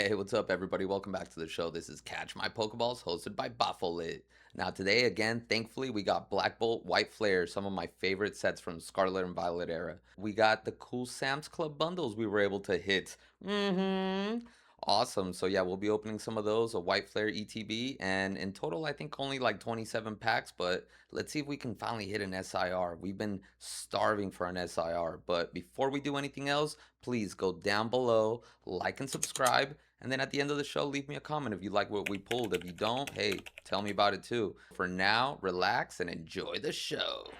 Hey, what's up, everybody? Welcome back to the show. This is Catch My Pokeballs, hosted by Bafolit. Now, today, again, thankfully, we got Black Bolt, White Flare, some of my favorite sets from Scarlet and Violet era. We got the cool Sam's Club bundles we were able to hit. Awesome. So, yeah, we'll be opening some of those, a White Flare ETB, and in total, I think only like 27 packs, but let's see if we can finally hit an SIR. We've been starving for an SIR, but before we do anything else, please go down below, like and subscribe, and then at the end of the show, leave me a comment if you like what we pulled. If you don't, hey, tell me about it too. For now, relax and enjoy the show.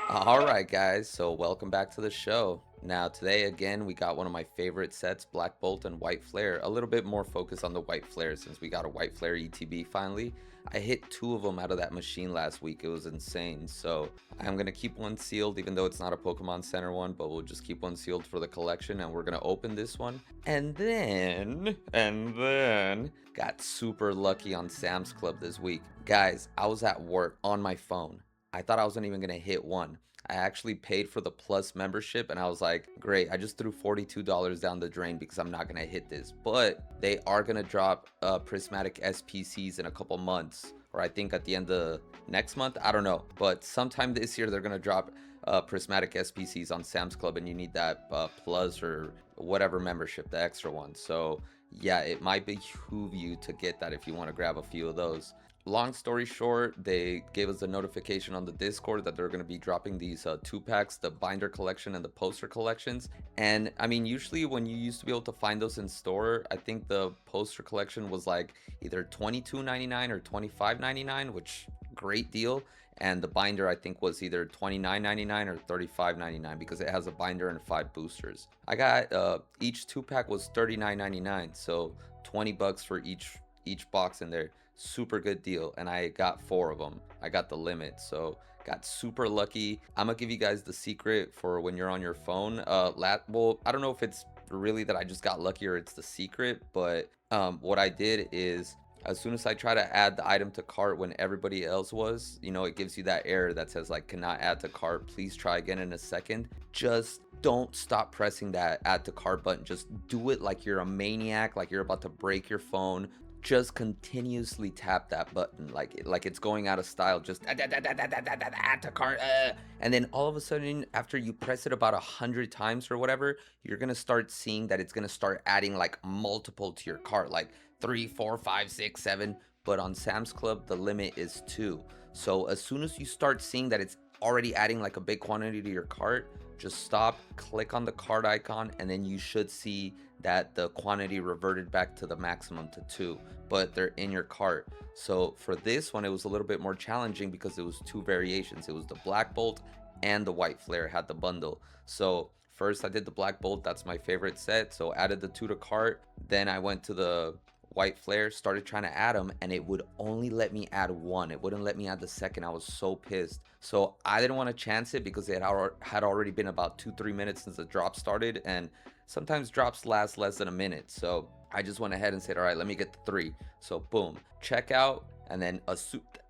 Alright guys, so welcome back to the show. Now today again we got one of my favorite sets, Black Bolt and White Flare. A little bit more focus on the White Flare since we got a White Flare ETB finally. I hit 2 of them out of that machine last week. It was insane. So I'm going to keep one sealed even though it's not a Pokemon Center one, but we'll just keep one sealed for the collection, and we're going to open this one. And then got super lucky on Sam's Club this week. Guys, I was at work on my phone. I thought I wasn't even going to hit one. I actually paid for the Plus membership and I was like, great, I just threw $42 down the drain because I'm not going to hit this. But they are going to drop prismatic SPCs in a couple months, or I think at the end of next month. I don't know. But sometime this year, they're going to drop prismatic SPCs on Sam's Club, and you need that Plus or whatever membership, the extra one. So yeah, it might behoove you to get that if you want to grab a few of those. Long story short, they gave us a notification on the Discord that they're going to be dropping these 2-packs, the binder collection and the poster collections. And I mean, usually when you used to be able to find those in store, I think the poster collection was like either $22.99 or $25.99, which great deal. And the binder I think was either $29.99 or $35.99 because it has a binder and 5 boosters. I got each 2-pack was $39.99, so $20 for each box in there. Super good deal, and I got 4 of them. I got the limit, so got super lucky. I'm gonna give you guys the secret for when you're on your phone. Well, I don't know if it's really that I just got lucky or it's the secret, but what I did is as soon as I try to add the item to cart when everybody else was, you know, it gives you that error that says like cannot add to cart, please try again in a second. Just don't stop pressing that add to cart button. Just do it like you're a maniac, like you're about to break your phone. Just continuously tap that button like it's going out of style. Just add to cart, and then all of a sudden, after you press it about 100 times or whatever, you're gonna start seeing that it's gonna start adding like multiple to your cart, like 3, 4, 5, 6, 7. But on Sam's Club, the limit is 2. So as soon as you start seeing that it's already adding like a big quantity to your cart, just stop, click on the cart icon, and then you should see that the quantity reverted back to the maximum to 2, but they're in your cart. So for this one, it was a little bit more challenging because it was 2 variations. It was the Black Bolt and the White Flare had the bundle. So first I did the Black Bolt, that's my favorite set, so added the 2 to cart. Then I went to the White Flare, started trying to add them, and it would only let me add 1. It wouldn't let me add the second. I was so pissed. So I didn't want to chance it because it had already been about 2-3 minutes since the drop started, and sometimes drops last less than a minute. So I just went ahead and said, all right, let me get the 3. So boom, checkout, and then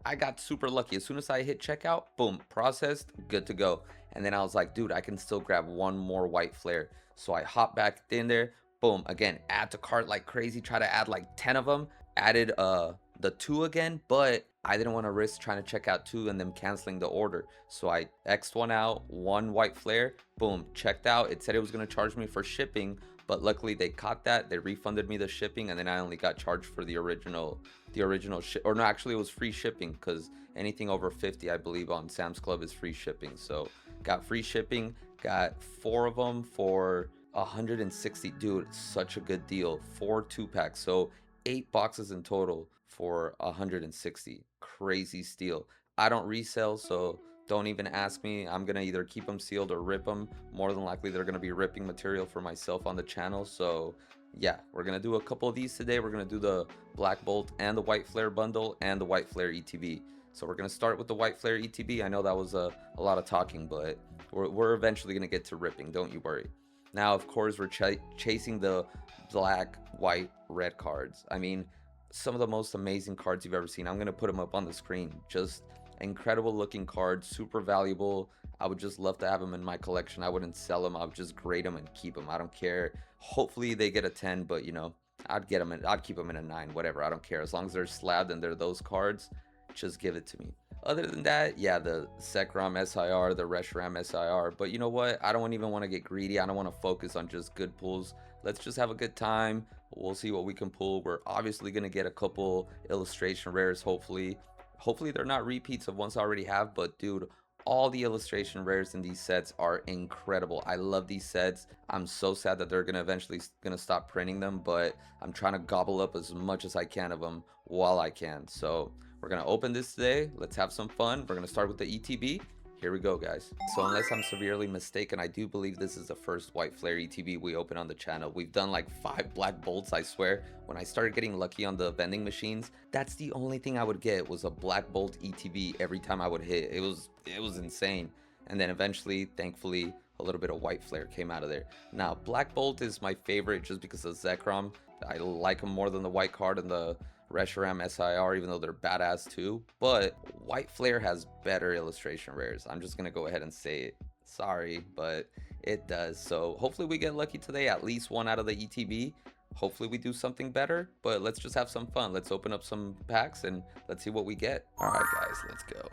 I got super lucky. As soon as I hit checkout, boom, processed, good to go. And then I was like, dude, I can still grab 1 more White Flare. So I hopped back in there. Boom, again, add to cart like crazy, try to add like 10 of them, added the 2 again, but I didn't want to risk trying to check out 2 and them canceling the order. So I X'd one out, 1 White Flare, boom, checked out. It said it was going to charge me for shipping, but luckily they caught that. They refunded me the shipping, and then I only got charged for the original or no, actually it was free shipping because anything over 50, I believe, on Sam's Club is free shipping. So got free shipping, got 4 of them for 160. Dude, such a good deal. 4 2-packs, so 8 boxes in total for 160. Crazy steal. I don't resell, so don't even ask me. I'm gonna either keep them sealed or rip them. More than likely they're gonna be ripping material for myself on the channel. So yeah, we're gonna do a couple of these today. We're gonna do the Black Bolt and the White Flare bundle and the White Flare ETB. So we're gonna start with the White Flare ETB. I know that was a lot of talking, but we're eventually gonna get to ripping, don't you worry. Now, of course, we're chasing the black, white, red cards. I mean, some of the most amazing cards you've ever seen. I'm going to put them up on the screen. Just incredible looking cards, super valuable. I would just love to have them in my collection. I wouldn't sell them. I would just grade them and keep them. I don't care. Hopefully they get a 10, but you know, I'd keep them in a 9, whatever. I don't care. As long as they're slabbed and they're those cards, just give it to me. Other than that, yeah, the Sekrom SIR, the Reshiram SIR. But you know what? I don't even want to get greedy. I don't want to focus on just good pulls. Let's just have a good time. We'll see what we can pull. We're obviously going to get a couple illustration rares, hopefully. Hopefully they're not repeats of ones I already have. But dude, all the illustration rares in these sets are incredible. I love these sets. I'm so sad that they're eventually gonna stop printing them, but I'm trying to gobble up as much as I can of them while I can. So we're gonna open this today. Let's have some fun. We're gonna start with the ETB. Here we go, guys. So unless I'm severely mistaken, I do believe this is the first white flare ETB we open on the channel. We've done like 5 black bolts, I swear. When I started getting lucky on the vending machines, that's the only thing I would get was a black bolt ETB every time I would hit. It was insane. And then eventually, thankfully, a little bit of white flare came out of there. Now, black bolt is my favorite just because of Zekrom. I like him more than the white card and the Reshiram SIR, even though they're badass too. But white flare has better illustration rares. I'm just gonna go ahead and say it. Sorry, but it does. So hopefully we get lucky today, at least one out of the ETB. Hopefully we do something better, but let's just have some fun. Let's open up some packs and let's see what we get. All right, guys, let's go.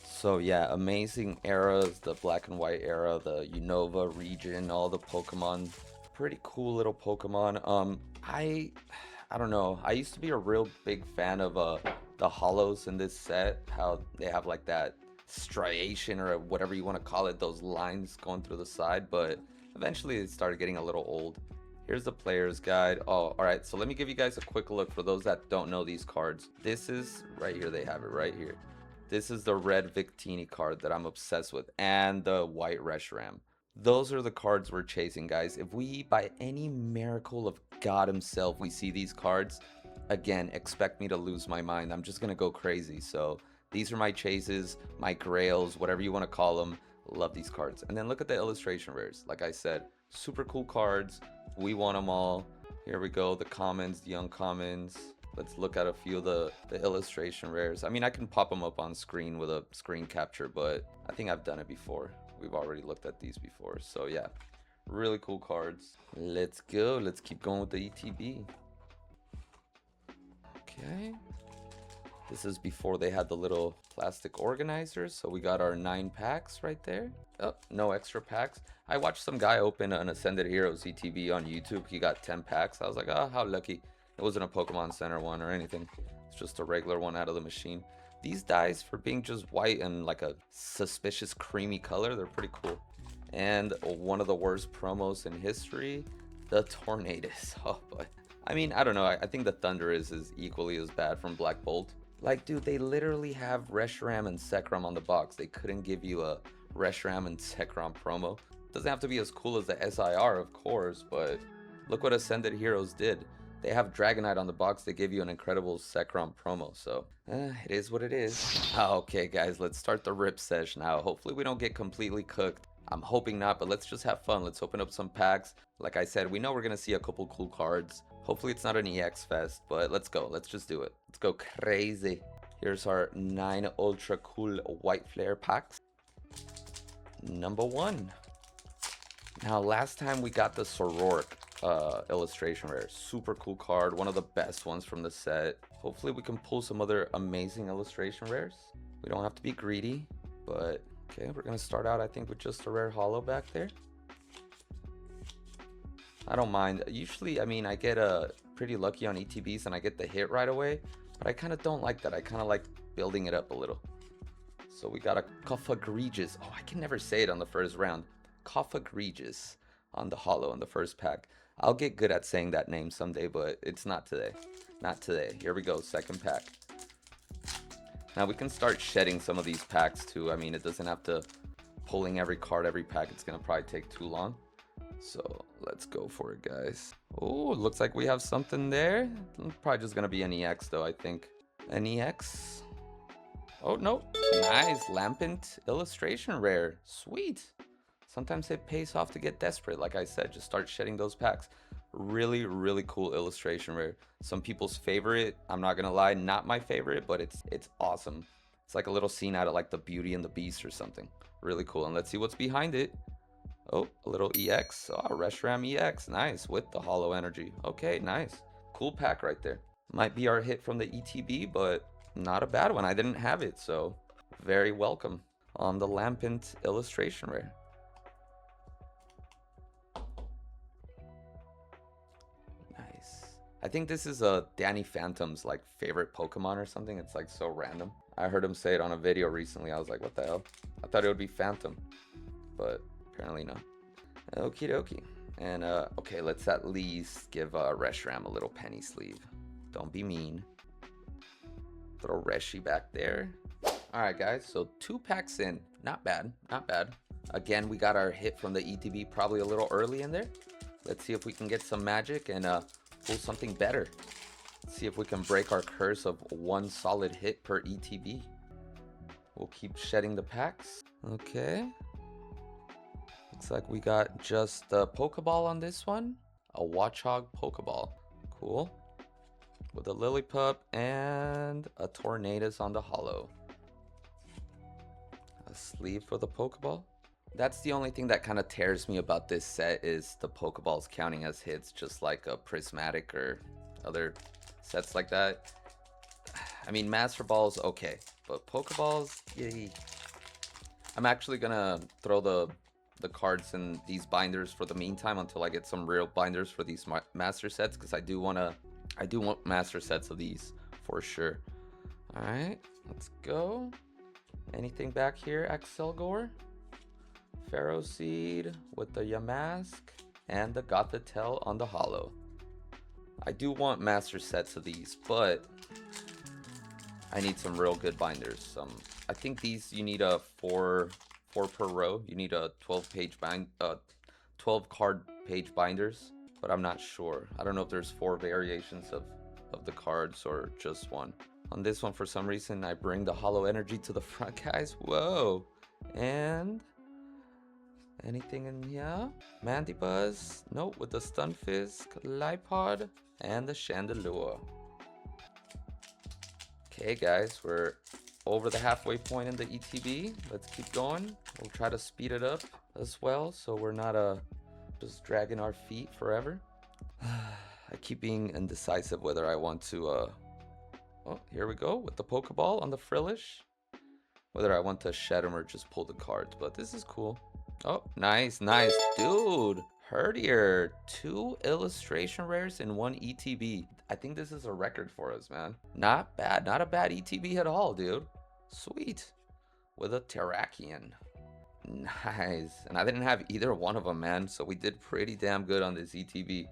So yeah, amazing eras, the black and white era, the Unova region, all the Pokemon. Pretty cool little Pokemon. I don't know. I used to be a real big fan of the hollows in this set. How they have like that striation or whatever you want to call it, those lines going through the side. But eventually it started getting a little old. Here's the player's guide. Oh, all right. So let me give you guys a quick look for those that don't know these cards. This is right here. They have it right here. This is the red Victini card that I'm obsessed with, and the white Reshiram. Those are the cards we're chasing, guys. If we, by any miracle of God himself, we see these cards, again, expect me to lose my mind. I'm just going to go crazy. So these are my chases, my grails, whatever you want to call them. Love these cards. And then look at the illustration rares. Like I said, super cool cards. We want them all. Here we go. The commons, the uncommons. Let's look at a few of the illustration rares. I mean, I can pop them up on screen with a screen capture, but I think I've done it before. We've already looked at these before. So yeah, really cool cards. Let's go. Let's keep going with the ETB. Okay. This is before they had the little plastic organizers. So we got our 9 packs right there. Oh, no extra packs. I watched some guy open an Ascended Heroes ETB on YouTube. He got 10 packs. I was like, oh, how lucky. It wasn't a Pokemon Center one or anything. It's just a regular one out of the machine. These dies, for being just white and like a suspicious creamy color, they're pretty cool. And one of the worst promos in history, the Tornadus. Oh, but I mean, I don't know. I think the Thunder is equally as bad from Black Bolt. Like, dude, they literally have Reshiram and Zekrom on the box. They couldn't give you a Reshiram and Zekrom promo. Doesn't have to be as cool as the SIR, of course, but look what Ascended Heroes did. They have Dragonite on the box. They give you an incredible Zekrom promo. So it is what it is. Okay, guys, let's start the rip sesh now. Hopefully we don't get completely cooked. I'm hoping not, but let's just have fun. Let's open up some packs. Like I said, we know we're going to see a couple cool cards. Hopefully it's not an EX fest, but let's go. Let's just do it. Let's go crazy. Here's our 9 ultra cool white flare packs. Number 1. Now, last time we got the Sorork illustration rare. Super cool card, one of the best ones from the set. Hopefully we can pull some other amazing illustration rares. We don't have to be greedy, but okay, we're gonna start out I think with just a rare holo back there. I don't mind. Usually, I mean, I get pretty lucky on ETBs and I get the hit right away, but I kind of don't like that. I kind of like building it up a little. So we got a Coffagregis. Oh, I can never say it on the first round. Coffagregis on the holo in the first pack. I'll get good at saying that name someday, but it's not today. Not today. Here we go, second pack. Now we can start shedding some of these packs too. I mean, it doesn't have to pulling every card every pack. It's gonna probably take too long. So let's go for it, guys. Oh, looks like we have something there. Probably just gonna be an EX though, I think. An EX. Oh no, nice Lampent illustration rare. Sweet. Sometimes it pays off to get desperate. Like I said, just start shedding those packs. Really, really cool illustration rare. Some people's favorite. I'm not gonna lie, not my favorite, but it's awesome. It's like a little scene out of like the Beauty and the Beast or something. Really cool. And let's see what's behind it. Oh, a little EX. Oh, Reshiram EX. Nice. With the hollow energy. Okay, nice. Cool pack right there. Might be our hit from the ETB, but not a bad one. I didn't have it, so very welcome. On the Lampent illustration rare. Nice. I think this is a Danny Phantom's like favorite Pokemon or something. It's like so random. I heard him say it on a video recently. I was like, what the hell? I thought it would be Phantom, but apparently no. Okie dokie. And okay, let's at least give Reshiram a little penny sleeve. Don't be mean. Throw Reshi back there. Alright guys, so 2 packs in. Not bad, not bad. Again, we got our hit from the ETB probably a little early in there. Let's see if we can get some magic and pull something better. Let's see if we can break our curse of 1 solid hit per ETB. We'll keep shedding the packs. Okay. Looks like we got just a Pokeball on this one. A Watchog Pokeball. Cool. With a Lillipup and a Tornadus on the hollow. A sleeve for the Pokeball. That's the only thing that kind of tears me about this set is the Pokeballs counting as hits, just like a Prismatic or other sets like that. I mean, Master Balls, okay, but Pokeballs, yay. I'm actually gonna throw the cards in these binders for the meantime until I get some real binders for these master sets, because I do want master sets of these for sure. All right, let's go. Anything back here, Axelgor? Pharaoh Seed with the Yamask and the Gothitelle on the hollow. I do want master sets of these, but I need some real good binders. I think these you need a four per row. You need a 12 card page binders, but I'm not sure. I don't know if there's 4 variations of the cards or just one. On this one, for some reason, I bring the hollow energy to the front, guys. Whoa. And anything in here? Mandibuzz? Nope, with the Stunfisk, Lipod, and the Chandelure. Okay, guys, we're over the halfway point in the ETB. Let's keep going. We'll try to speed it up as well, so we're not just dragging our feet forever. I keep being indecisive whether I want to oh, here we go with the Pokeball on the Frillish. Whether I want to shed him or just pull the cards, but this is cool. Oh, nice, nice. Dude, Herdier. 2 illustration rares in 1 ETB. I think this is a record for us, man. Not bad. Not a bad ETB at all, dude. Sweet. With a Terrakion. Nice. And I didn't have either one of them, man. So we did pretty damn good on this ETB.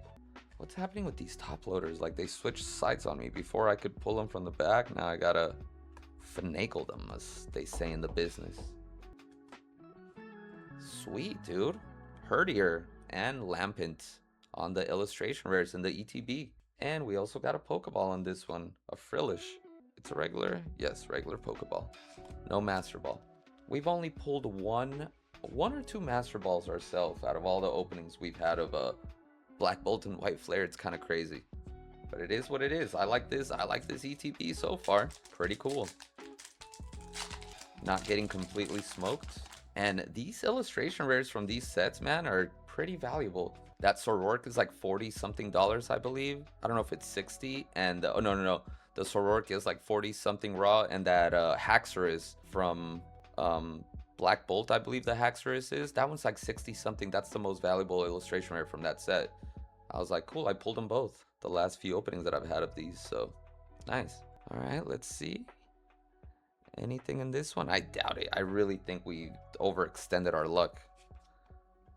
What's happening with these top loaders? Like, they switched sides on me. Before I could pull them from the back. Now I gotta finagle them, as they say in the business. Sweet, dude. Herdier and Lampent on the illustration rares in the ETB. And we also got a Pokeball on this one. A Frillish. It's a regular? Yes, regular Pokeball. No Master Ball. We've only pulled one or two Master Balls ourselves out of all the openings we've had of Black Bolt and White Flare. It's kind of crazy. But it is what it is. I like this. I like this ETB so far. Pretty cool. Not getting completely smoked. And these illustration rares from these sets, man, are pretty valuable. That Sorork is like $40 something, I believe. I don't know if it's 60. And oh no. The Sorork is like 40 something raw, and that Haxorus from Black Bolt, I believe the Haxorus is. That one's like 60 something. That's the most valuable illustration rare from that set. I was like, cool, I pulled them both. The last few openings that I've had of these, so nice. All right, let's see. Anything in this one? I doubt it. I really think we overextended our luck.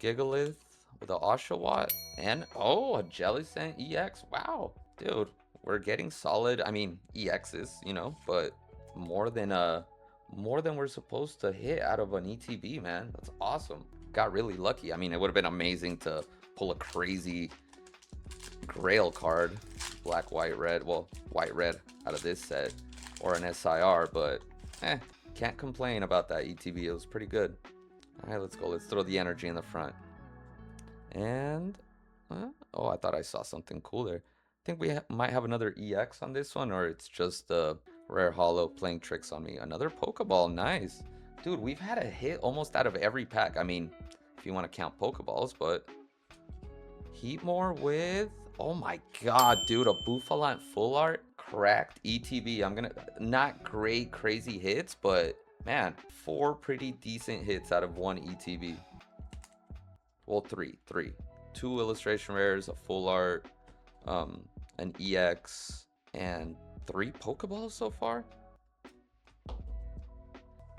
Gigalith with a Oshawott and oh, a Jellicent EX. Wow, dude, we're getting solid. I mean, EXs, you know, but more than we're supposed to hit out of an ETB, man. That's awesome. Got really lucky. I mean, it would have been amazing to pull a crazy Grail card, black, white, red. Well, white, red out of this set, or an SIR, but can't complain about that ETB. It was pretty good. All right, let's go. Let's throw the energy in the front. And oh, I thought I saw something cool there. I think we might have another EX on this one, or it's just a rare hollow playing tricks on me. Another Pokeball. Nice. Dude, we've had a hit almost out of every pack. I mean, if if you want to count Pokeballs, but Heatmore with, oh my god, dude, a Buffalant full art, cracked ETB. I'm gonna, not great crazy hits, but man, 4 pretty decent hits out of 1 ETB. Well, three. 2 illustration rares, a full art, an EX, and 3 Pokeballs so far.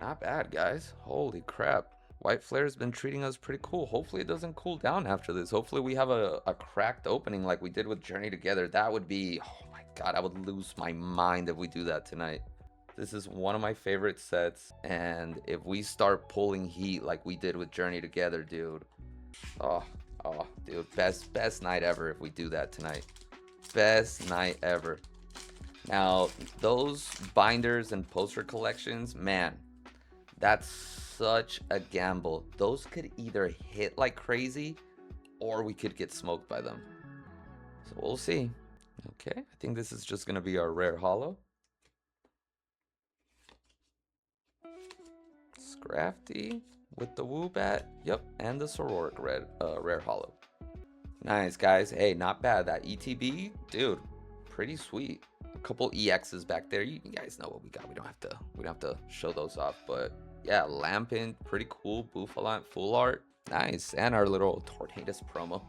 Not bad, guys. Holy crap. White Flare's been treating us pretty cool. Hopefully it doesn't cool down after this. Hopefully we have a cracked opening like we did with Journey Together. That would be, oh my god, I would lose my mind if we do that tonight. This is one of my favorite sets, and if we start pulling heat like we did with Journey Together, dude. Oh, dude, best night ever if we do that tonight. Best night ever. Now, those binders and poster collections, man, that's such a gamble. Those could either hit like crazy or we could get smoked by them. So we'll see. Okay, I think this is just gonna be our rare holo. Scrafty with the Woobat. Yep, and the Sororic rare holo. Nice, guys. Hey, not bad. That ETB, dude, pretty sweet. A couple EXs back there. You guys know what we got. We don't have to show those off, but yeah, Lampin, pretty cool. Buffalant full art, nice. And our little Tornadus promo.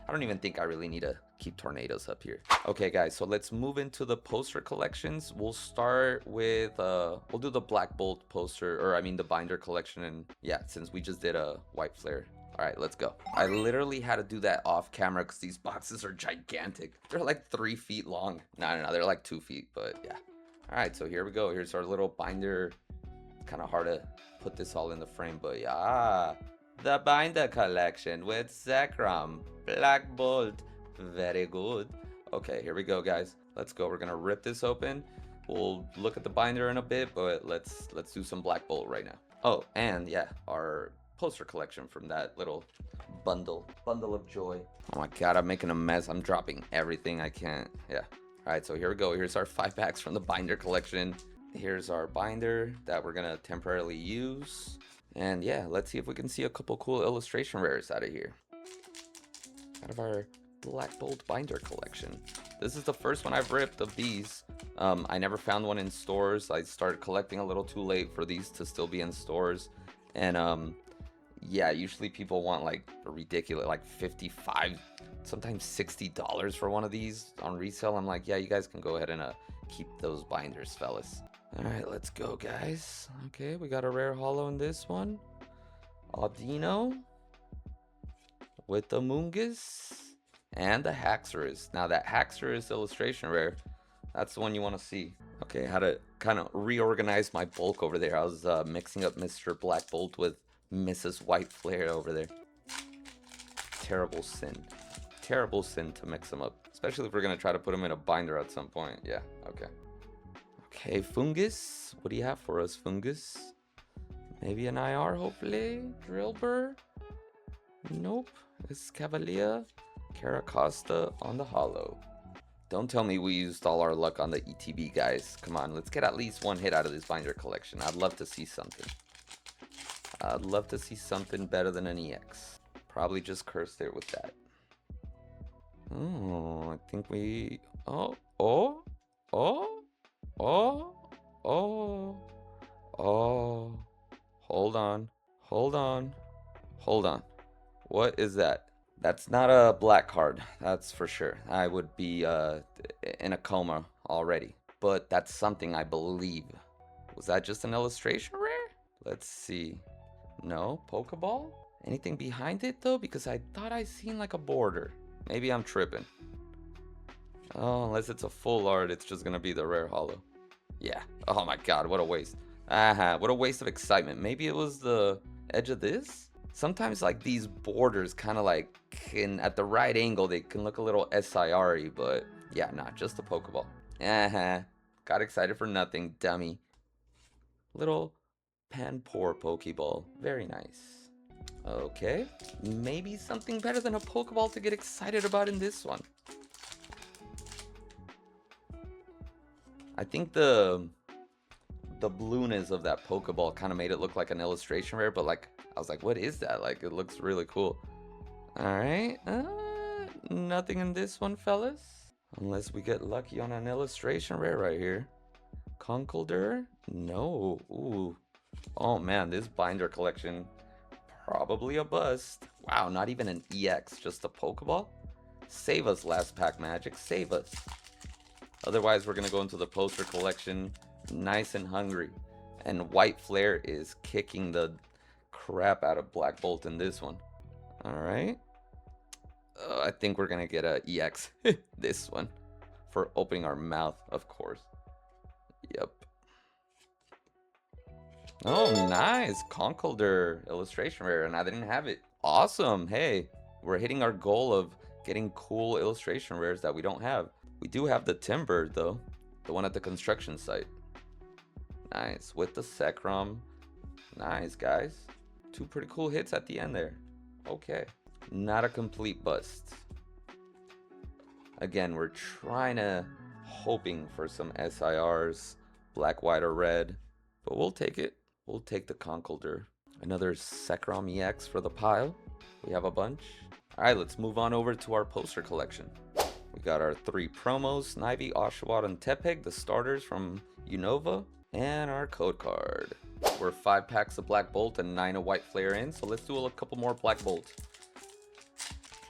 I don't even think I really need to keep Tornadoes up here. Okay, guys, so let's move into the poster collections. We'll start with we'll do the Black Bolt poster, or I mean the binder collection. And yeah, since we just did a White Flare. All right, let's go. I literally had to do that off camera because these boxes are gigantic. They're like 3 feet long. No, they're like 2 feet, but yeah. All right, so here we go. Here's our little binder. Kind of hard to put this all in the frame, but yeah. The binder collection with Zekrom, Black Bolt. Very good. Okay, here we go, guys. Let's go. We're gonna rip this open. We'll look at the binder in a bit, but let's do some Black Bolt right now. Oh, and yeah, our poster collection from that little bundle of joy. Oh my god, I'm making a mess. I'm dropping everything. I can't. Yeah. All right, so here we go. Here's our 5 packs from the binder collection. Here's our binder that we're gonna temporarily use. And yeah, let's see if we can see a couple cool illustration rares out of here. Out of our Black Bolt binder collection. This is the first one I've ripped of these. I never found one in stores. I started collecting a little too late for these to still be in stores. And yeah, usually people want like a ridiculous, like $55, sometimes $60 for one of these on resale. I'm like, yeah, you guys can go ahead and keep those binders, fellas. All right, let's go, guys. Okay, we got a rare holo in this one. Audino with the Mungus and the Haxorus. Now that Haxorus illustration rare, that's the one you want to see. Okay, how to kind of reorganize my bulk over there. I was mixing up Mr. Black Bolt with Mrs. White Flare over there. Terrible sin. Terrible sin to mix them up. Especially if we're going to try to put them in a binder at some point. Yeah, okay. Okay, Fungus. What do you have for us, Fungus? Maybe an IR, hopefully? Drillbur? Nope. It's Cavalier. Caracosta on the holo. Don't tell me we used all our luck on the ETB, guys. Come on, let's get at least 1 hit out of this binder collection. I'd love to see something. I'd love to see something better than an EX. Probably just cursed it with that. Oh, I think we... Oh. Hold on. What is that? That's not a black card, that's for sure. I would be in a coma already. But that's something I believe. Was that just an illustration rare? Let's see. No, Pokeball? Anything behind it though? Because I thought I seen like a border. Maybe I'm tripping. Oh, unless it's a full art, it's just gonna be the rare holo. Yeah. Oh my god, what a waste. What a waste of excitement. Maybe it was the edge of this? Sometimes like these borders kind of like can, at the right angle, they can look a little SIR-y, but yeah, not just a Pokeball. Got excited for nothing, dummy. Little Panpour Pokeball. Very nice. Okay. Maybe something better than a Pokeball to get excited about in this one. I think the blueness of that Pokeball kind of made it look like an illustration rare, but like I was like, what is that? Like, it looks really cool. All right. Nothing in this one, fellas. Unless we get lucky on an illustration rare right here. Conkeldurr? No. Ooh. Oh man, this binder collection, probably a bust. Wow, not even an EX, just a Pokeball? Save us, last pack magic, save us. Otherwise, we're gonna go into the poster collection nice and hungry. And White Flare is kicking the crap out of Black Bolt in this one. Alright. I think we're gonna get a EX this one for opening our mouth, of course. Yep. Oh, nice. Conkeldurr illustration rare, and I didn't have it. Awesome. Hey, we're hitting our goal of getting cool illustration rares that we don't have. We do have the Timber, though. The one at the construction site. Nice. With the Zekrom. Nice, guys. Two pretty cool hits at the end there. Okay. Not a complete bust. Again, we're hoping for some SIRs, black, white, or red. But we'll take it. We'll take the Conkeldurr. Another Zekrom EX for the pile. We have a bunch. Alright, let's move on over to our poster collection. We got our 3 promos, Snivy, Oshawott, and Tepig, the starters from Unova, and our code card. We're 5 packs of Black Bolt and 9 of White Flare in, so let's do a couple more Black Bolt.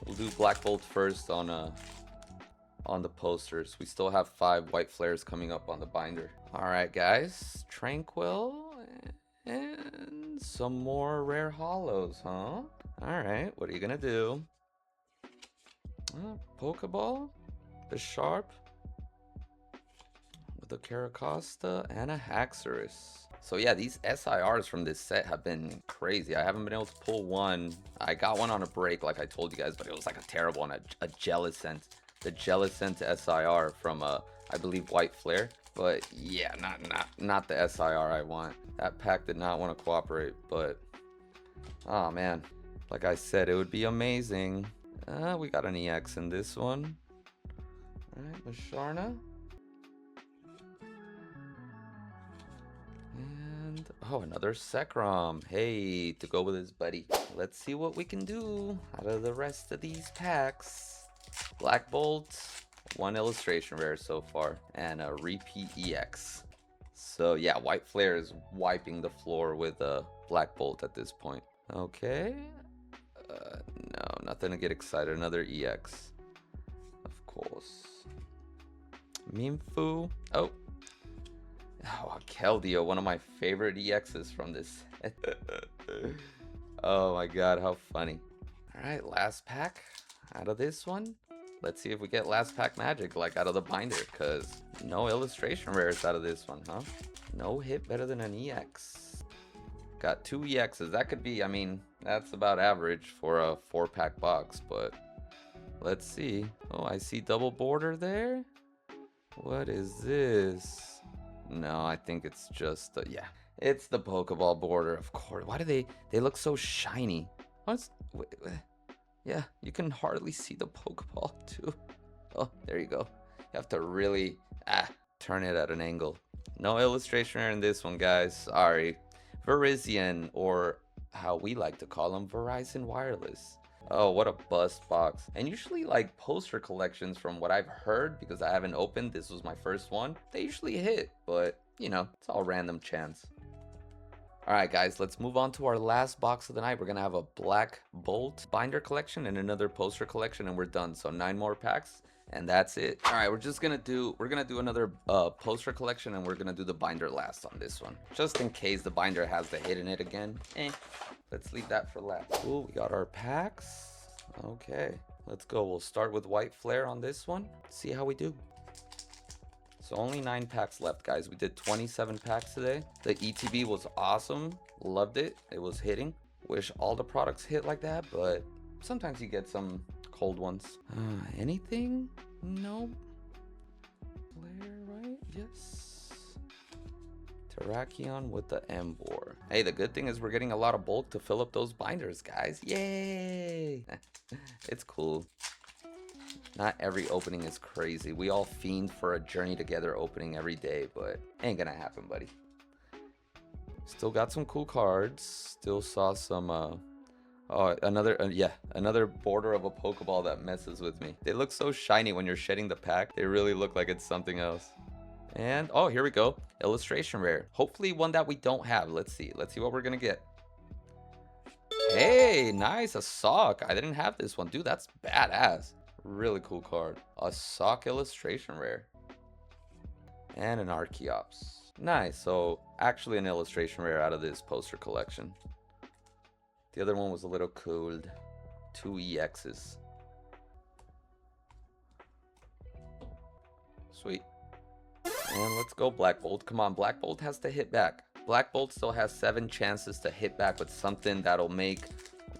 We'll do Black Bolt first on the posters. We still have 5 White Flares coming up on the binder. Alright guys, Tranquil and some more rare hollows, huh? Alright, what are you gonna do? Pokeball, the Sharp, with a Caracosta and a Haxorus. So yeah, these SIRs from this set have been crazy. I haven't been able to pull one. I got one on a break like I told you guys, but it was like a terrible one, a Jellicent. The Jellicent SIR from I believe White Flare. But yeah, not the SIR I want. That pack did not want to cooperate, but oh man, like I said, it would be amazing. We got an EX in this one. Alright, Masharna. And oh, another Zekrom. Hey, to go with his buddy. Let's see what we can do out of the rest of these packs. Black Bolt, 1 illustration rare so far, and a repeat EX. So yeah, White Flare is wiping the floor with a Black Bolt at this point. Okay. No, nothing to get excited. Another EX. Of course. Mimfu. Oh, Keldeo, one of my favorite EXs from this. Oh my god, how funny. Alright, last pack out of this one. Let's see if we get last pack magic, like out of the binder, because no illustration rares out of this one, huh? No hit better than an EX. Got 2 EXs. That could be, I mean, that's about average for a 4-pack box, but let's see. Oh, I see double border there. What is this? No, I think it's just, yeah, it's the Pokeball border, of course. Why do they look so shiny? What's, wait, yeah, you can hardly see the Pokeball too. Oh, there you go. You have to really, turn it at an angle. No illustration in this one, guys. Sorry. Verizian, or how we like to call them, Verizon Wireless. Oh, what a bust box. And usually like poster collections, from what I've heard, because I haven't opened, this was my first one, they usually hit, but you know, it's all random chance. Alright guys, let's move on to our last box of the night. We're gonna have a Black Bolt binder collection and another poster collection, and we're done. So 9 more packs, and that's it. Alright, we're gonna do another poster collection, and we're gonna do the binder last on this one, just in case the binder has the hit in it again. Let's leave that for last. Ooh, we got our packs. Okay, let's go. We'll start with White Flare on this one. See how we do. So only 9 packs left, guys. We did 27 packs today. The ETB was awesome. Loved it. It was hitting. Wish all the products hit like that, but sometimes you get some cold ones. Anything? Nope. Flare, right? Yes. Terrakion with the Embor. Hey, the good thing is we're getting a lot of bulk to fill up those binders, guys. Yay! It's cool. Not every opening is crazy. We all fiend for a Journey Together opening every day, but ain't gonna happen, buddy. Still got some cool cards. Still saw some oh, another yeah, another border of a Pokeball that messes with me. They look so shiny when you're shedding the pack. They really look like it's something else. And oh, here we go. Illustration rare. Hopefully one that we don't have. Let's see. Let's see what we're gonna get. Hey, nice, a sock. I didn't have this one. Dude, that's badass. Really cool card. A sock illustration rare. And an Archeops. Nice, so actually an illustration rare out of this poster collection. The other one was a little cold. 2 EXs. Sweet. And let's go Black Bolt. Come on, Black Bolt has to hit back. Black Bolt still has 7 chances to hit back with something that'll make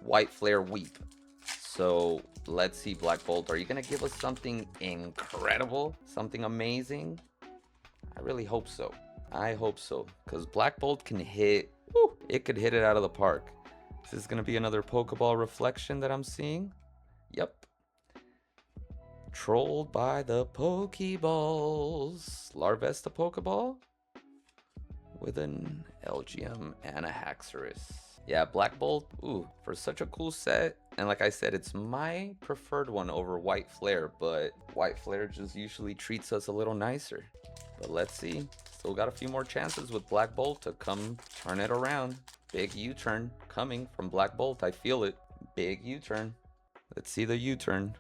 White Flare weep. So let's see, Black Bolt. Are you going to give us something incredible? Something amazing? I really hope so. I hope so. Because Black Bolt can hit. Woo, it could hit it out of the park. Is this going to be another Pokeball reflection that I'm seeing? Yep. Trolled by the Pokeballs. Larvesta Pokeball with an LGM and a Haxorus. Yeah, Black Bolt, ooh, for such a cool set. And like I said, it's my preferred one over White Flare, but White Flare just usually treats us a little nicer. But let's see. Still got a few more chances with Black Bolt to come turn it around. Big U-turn coming from Black Bolt. I feel it. Big U-turn. Let's see the U-turn.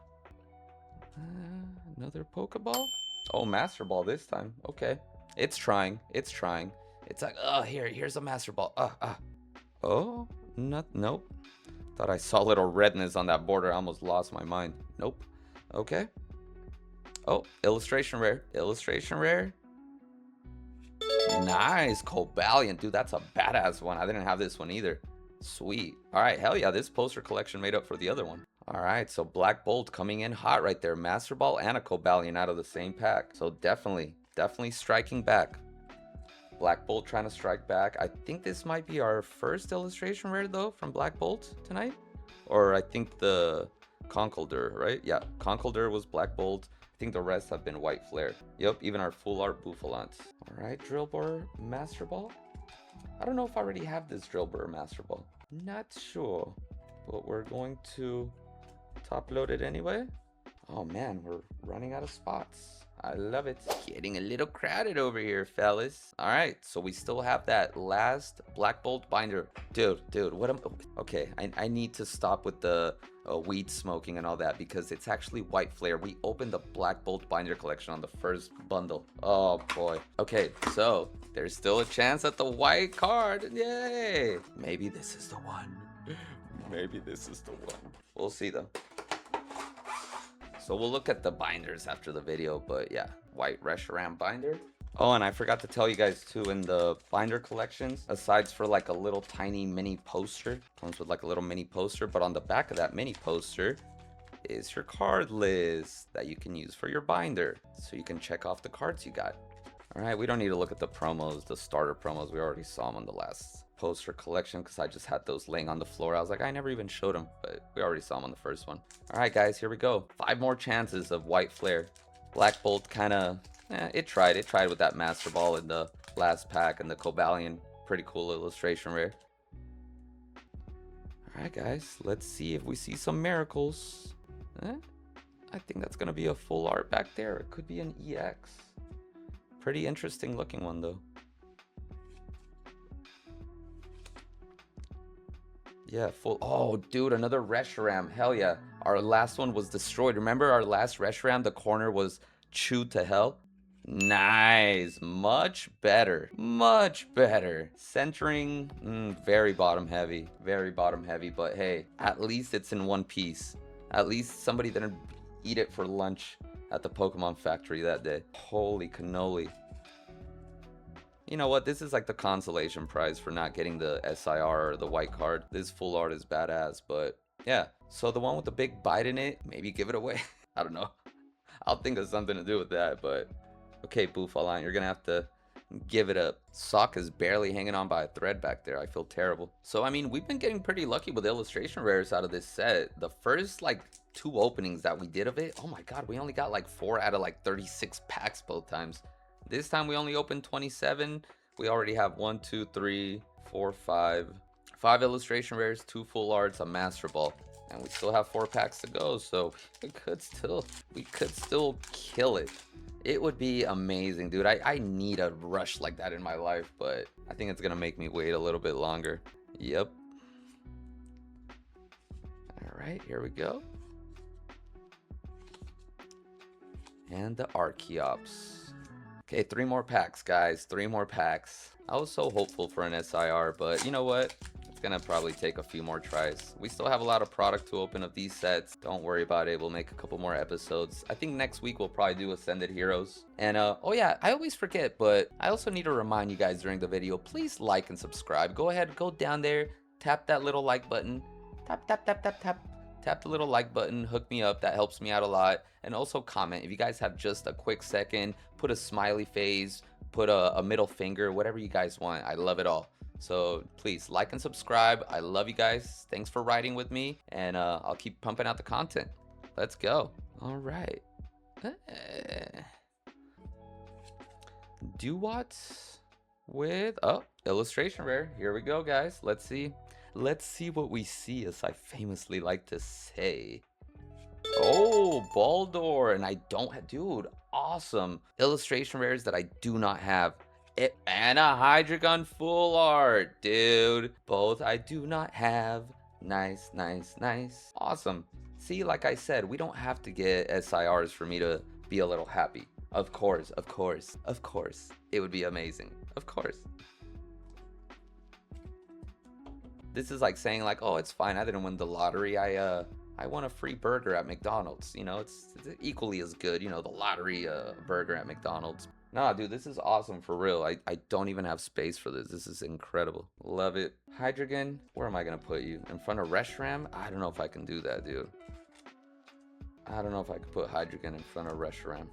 Another Pokeball? Oh, Master Ball this time. Okay. It's trying. It's trying. It's like, oh, here's a Master Ball. Oh, nope. Thought I saw a little redness on that border. I almost lost my mind. Nope. Okay. Oh, illustration rare. Illustration rare. Nice. Cobalion. Dude, that's a badass one. I didn't have this one either. Sweet. All right. Hell yeah. This poster collection made up for the other one. All right. So Black Bolt coming in hot right there. Master Ball and a Cobalion out of the same pack. So definitely striking back. Black Bolt trying to strike back. I think this might be our first illustration rare though from Black Bolt tonight. Or I think the Conkeldurr, right? Yeah, Conkeldurr was Black Bolt. I think the rest have been White Flare. Yep, even our full art Bouffalance. All right, Drillbur Master Ball. I don't know if I already have this Drillbur Master Ball. Not sure, but we're going to top load it anyway. Oh man, we're running out of spots. I love it. Getting a little crowded over here, fellas. All right, so we still have that last Black Bolt binder. Dude, what am... Okay, I need to stop with the weed smoking and all that because it's actually White Flare. We opened the Black Bolt binder collection on the first bundle. Oh, boy. Okay, so there's still a chance at the white card. Yay! Maybe this is the one. Maybe this is the one. We'll see, though. So we'll look at the binders after the video, but yeah, white Reshiram binder. Oh, and I forgot to tell you guys too, in the binder collections, aside for like a little tiny mini poster, comes with like a little mini poster, but on the back of that mini poster is your card list that you can use for your binder. So you can check off the cards you got. All right, we don't need to look at the promos, the starter promos. We already saw them on the last poster collection because I just had those laying on the floor. I was like, I never even showed them, but we already saw them on the first one. All right, guys, here we go. 5 more chances of White Flare. Black Bolt kind of, it tried with that Master Ball in the last pack and the Cobalion. Pretty cool illustration rare. All right, guys, let's see if we see some miracles. I think that's going to be a full art back there. It could be an EX. Pretty interesting looking one, though. Yeah, full. Oh, dude, another Reshiram. Hell yeah. Our last one was destroyed. Remember our last Reshiram? The corner was chewed to hell. Nice. Much better. Much better. Centering, very bottom heavy. Very bottom heavy. But hey, at least it's in one piece. At least somebody didn't eat it for lunch at the Pokemon factory that day. Holy cannoli. You know what? This is like the consolation prize for not getting the SIR or the white card. This full art is badass, but yeah. So the one with the big bite in it, maybe give it away. I don't know. I'll think of something to do with that, but okay, Bouffalance, you're gonna have to give it up. Sock is barely hanging on by a thread back there. I feel terrible. So, I mean, we've been getting pretty lucky with illustration rares out of this set. The first, like, 2 openings that we did of it, oh my god, we only got like 4 out of like 36 packs both times. This time we only opened 27. We already have 1, 2, 3, Four, five. Five illustration rares, two full arts, a master ball. And we still have 4 packs to go, so we could still kill it. It would be amazing, dude. I need a rush like that in my life, but I think it's gonna make me wait a little bit longer. Yep. All right, here we go. And the Archeops. Okay, 3 more packs, guys. 3 more packs. I was so hopeful for an SIR, but you know what? It's gonna probably take a few more tries. We still have a lot of product to open of these sets. Don't worry about it. We'll make a couple more episodes. I think next week we'll probably do Ascended Heroes. And oh yeah, I always forget, but I also need to remind you guys during the video, please like and subscribe. Go ahead, go down there, tap that little like button. Tap, tap, tap, tap, tap. Tap the little like button, hook me up. That helps me out a lot. And also comment. If you guys have just a quick second, put a smiley face, put a middle finger, whatever you guys want. I love it all. So please like and subscribe. I love you guys. Thanks for riding with me. And I'll keep pumping out the content. Let's go. All right. Duwats with, oh, illustration rare. Here we go, guys. Let's see. Let's see what we see, as I famously like to say. Oh, Baldor, and I don't have, dude, awesome. Illustration rares that I do not have. It, and a Hydreigon full art, dude. Both I do not have. Nice, nice, nice. Awesome. See, like I said, we don't have to get SIRs for me to be a little happy. Of course, of course, of course. It would be amazing. Of course. This is like saying like, oh, it's fine. I didn't win the lottery. I won a free burger at McDonald's. You know, it's equally as good, you know, the lottery burger at McDonald's. Nah, dude, this is awesome for real. I don't even have space for this. This is incredible. Love it. Hydreigon, where am I going to put you? In front of Reshiram? I don't know if I can do that, dude. I don't know if I could put Hydreigon in front of Reshiram.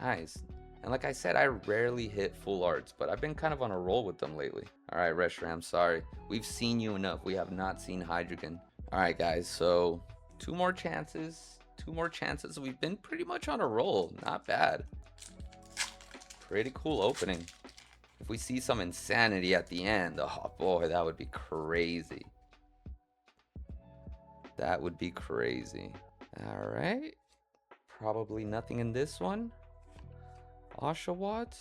Nice. And like I said, I rarely hit full arts, but I've been kind of on a roll with them lately. All right, Reshiram, sorry. We've seen you enough. We have not seen Hydreigon. All right, guys, so 2 more chances. 2 more chances. We've been pretty much on a roll. Not bad. Pretty cool opening. If we see some insanity at the end, oh boy, that would be crazy. That would be crazy. All right. Probably nothing in this one. Oshawott?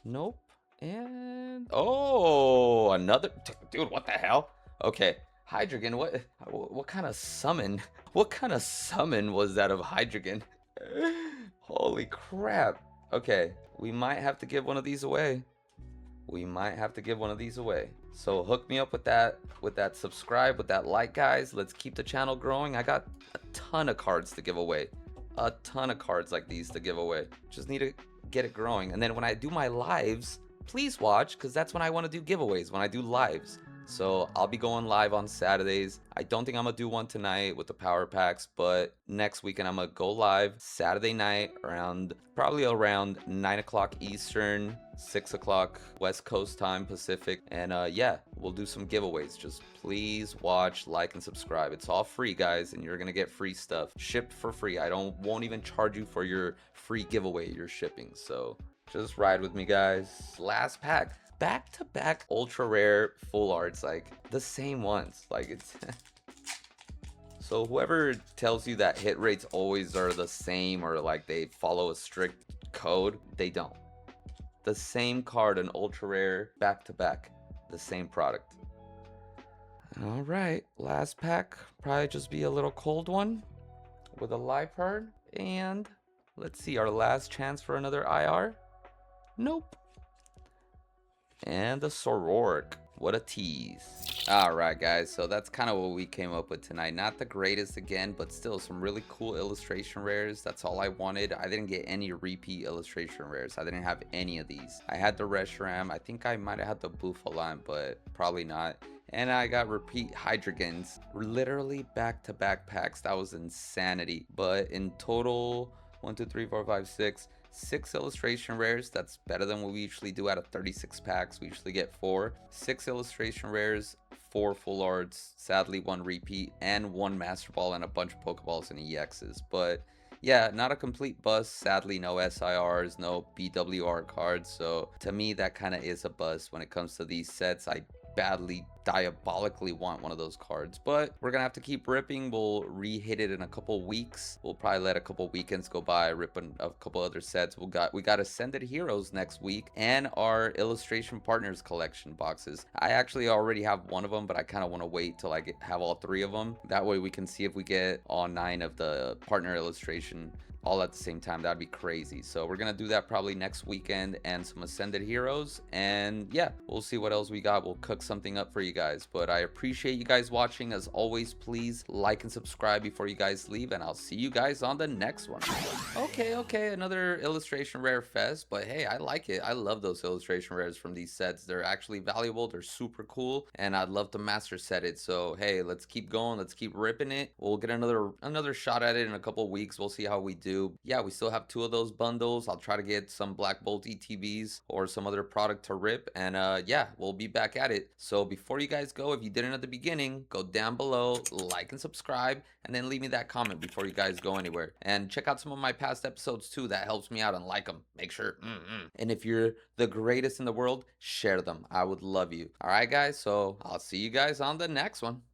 Nope. And oh, another dude, what the hell? Okay, Hydreigon, what kind of summon? What kind of summon was that of Hydreigon? Holy crap. Okay, we might have to give one of these away. We might have to give one of these away. So hook me up with that subscribe, with that like, guys. Let's keep the channel growing. I got a ton of cards to give away. A ton of cards like these to give away. Just need to get it growing. And then when I do my lives, please watch, because that's when I want to do giveaways, when I do lives. So I'll be going live on Saturdays. I don't think I'm gonna do one tonight with the power packs, but next weekend I'm gonna go live Saturday night probably around 9 o'clock Eastern, 6 o'clock West Coast time Pacific. And yeah, we'll do some giveaways. Just please watch, like, and subscribe. It's all free, guys, and you're gonna get free stuff shipped for free. I won't even charge you for your free giveaway you're shipping. So just ride with me, guys. Last pack. Back-to-back ultra rare full arts, like the same ones. Like, it's so whoever tells you that hit rates always are the same, or like they follow a strict code, they don't. The same card, an ultra rare, back-to-back, the same product. All right, last pack, probably just be a little cold one with a live card. And let's see, our last chance for another IR. Nope. And the Sororic. What a tease. Alright, guys, so that's kind of what we came up with tonight. Not the greatest again, but still some really cool illustration rares. That's all I wanted. I didn't get any repeat illustration rares. I didn't have any of these. I had the Reshiram. I think I might have had the Buffalan, but probably not. And I got repeat Hydreigons. Literally back-to-back packs. That was insanity. But in total, 1, 2, 3, 4, 5, 6 illustration rares. That's better than what we usually do out of 36 packs. We usually get 4. 6 illustration rares, 4 full arts, sadly 1 repeat, and 1 master ball, and a bunch of pokeballs and EXs. But Yeah, not a complete bust. Sadly, no SIRs, no BWR cards. So to me, that kind of is a bust when it comes to these sets. I badly, diabolically want one of those cards, but we're gonna have to keep ripping. We'll re-hit it in a couple weeks. We'll probably let a couple weekends go by, ripping a couple other sets. We got Ascended Heroes next week and our Illustration Partners collection boxes. I actually already have one of them, but I kind of want to wait till have all three of them. That way we can see if we get all 9 of the partner illustration all at the same time. That'd be crazy. So we're gonna do that probably next weekend, and some Ascended Heroes, and yeah, we'll see what else we got. We'll cook something up for you guys. But I appreciate you guys watching. As always, please like and subscribe before you guys leave, and I'll see you guys on the next one. Okay, another illustration rare fest, but hey, I like it. I love those illustration rares from these sets. They're actually valuable, they're super cool, and I'd love to master set it. So hey, let's keep going, let's keep ripping it. We'll get another shot at it in a couple weeks. We'll see how we do. Yeah, we still have 2 of those bundles. I'll try to get some Black Bolt ETBs or some other product to rip, and yeah, we'll be back at it. So before you guys go, if you didn't at the beginning, go down below, like and subscribe, and then leave me that comment before you guys go anywhere. And check out some of my past episodes too. That helps me out, and like them. Make sure. And if you're the greatest in the world, share them. I would love you. All right, guys. So I'll see you guys on the next one.